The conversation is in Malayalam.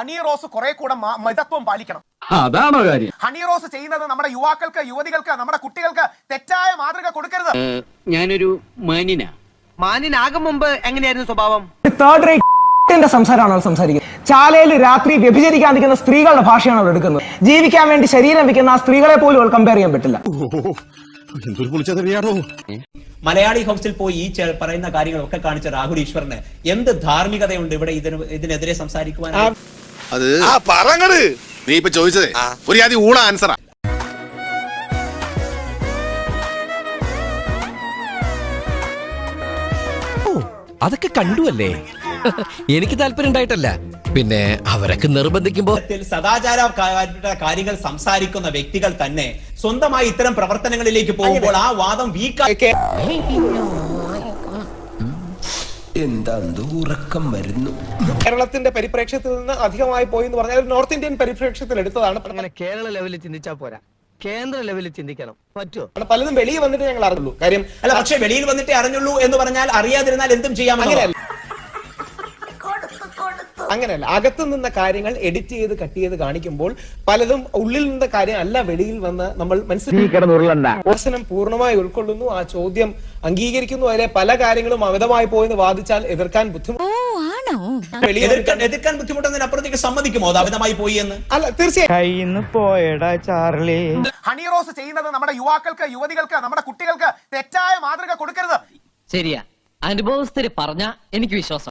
ഹണി റോസ് കുറെ കൂടെ മിതത്വം പാലിക്കണം. അതാണോ കാര്യം? ഹണി റോസ് ചെയ്യുന്നത് നമ്മുടെ യുവാക്കൾക്ക്, യുവതികൾക്ക്, നമ്മുടെ കുട്ടികൾക്ക് തെറ്റായ മാതൃക കൊടുക്കരുത്. ഞാനൊരു മാനിനാകും മുമ്പ് എങ്ങനെയായിരുന്നു സ്വഭാവം? തേർഡ് റേറ്റ് സംസാരമാണ് സംസാരിക്കുന്നത്. ചാലയിൽ രാത്രി വ്യഭിചരിക്കാൻ നിൽക്കുന്ന സ്ത്രീകളുടെ ഭാഷയാണ് അവർ എടുക്കുന്നത്. ജീവിക്കാൻ വേണ്ടി ശരീരം വെക്കുന്ന ആ സ്ത്രീകളെ പോലും കമ്പയർ ചെയ്യാൻ പറ്റില്ല. മലയാളി ഹൗസിൽ പോയി ഈ പറയുന്ന കാര്യങ്ങളൊക്കെ കാണിച്ച രാഹുൽ ഈശ്വറിന് എന്ത് ധാർമ്മികതയുണ്ട് ഇവിടെ ഇതിനെതിരെ സംസാരിക്കുവാൻ? നീ ഇപ്പൊ ചോദിച്ചതേ ഒരു ആദ്യം ഊള ആൻസറാ. അതൊക്കെ കണ്ടുവല്ലേ? എനിക്ക് താല്പര്യം ഉണ്ടായിട്ടല്ല, പിന്നെ അവരൊക്കെ നിർബന്ധിക്കുമ്പോ. സദാചാര കാര്യങ്ങൾ സംസാരിക്കുന്ന വ്യക്തികൾ തന്നെ സ്വന്തമായി ഇത്തരം പ്രവർത്തനങ്ങളിലേക്ക് പോകുമ്പോൾ ആ വാദം വീക്കായി. എന്താ ഉറക്കം വരുന്നു? കേരളത്തിന്റെ പരിപ്രേക്ഷ്യത്തിൽ നിന്ന് അധികമായി പോയി എന്ന് പറഞ്ഞാൽ നോർത്ത് ഇന്ത്യൻ പരിപ്രേക്ഷ്യത്തിൽ എടുത്തതാണ്. അങ്ങനെ കേരള ലെവലിൽ ചിന്തിച്ചാ പോരാ, കേന്ദ്ര ലെവലിൽ ചിന്തിക്കണം. പറ്റുമോ? പലതും വെളിയിൽ വന്നിട്ട് ഞങ്ങൾ അറിഞ്ഞുള്ളൂ കാര്യം. അല്ല, പക്ഷെ വെളിയിൽ വന്നിട്ടേ അറിഞ്ഞുള്ളൂ എന്ന് പറഞ്ഞാൽ അറിയാതിരുന്നാൽ എന്തും ചെയ്യാം. അങ്ങനെയല്ല, അകത്തു നിന്ന കാര്യങ്ങൾ എഡിറ്റ് ചെയ്ത് കട്ട് ചെയ്ത് കാണിക്കുമ്പോൾ പലതും ഉള്ളിൽ നിന്ന കാര്യം അല്ല വെളിയിൽ വന്ന് നമ്മൾ മനസ്സിലാക്കി പൂർണ്ണമായി ഉൾക്കൊള്ളുന്നു, ആ ചോദ്യം അംഗീകരിക്കുന്നു. അതിലെ പല കാര്യങ്ങളും അമിതമായി പോയെന്ന് വാദിച്ചാൽ എതിർക്കാൻ ബുദ്ധിമുട്ട്. എതിർക്കാൻ ബുദ്ധിമുട്ടുന്നതിനപ്പുറത്തേക്ക് സമ്മതിക്കുമോ അത് അമിതമായി പോയി എന്ന്? അല്ല, തീർച്ചയായും ഹണി റോസ് ചെയ്യുന്നത് നമ്മുടെ യുവാക്കൾക്ക്, യുവതികൾക്ക്, നമ്മുടെ കുട്ടികൾക്ക് തെറ്റായ മാതൃക കൊടുക്കരുത്. ശരിയാ, അനുഭവസ്ഥര് പറഞ്ഞ എനിക്ക് വിശ്വാസം.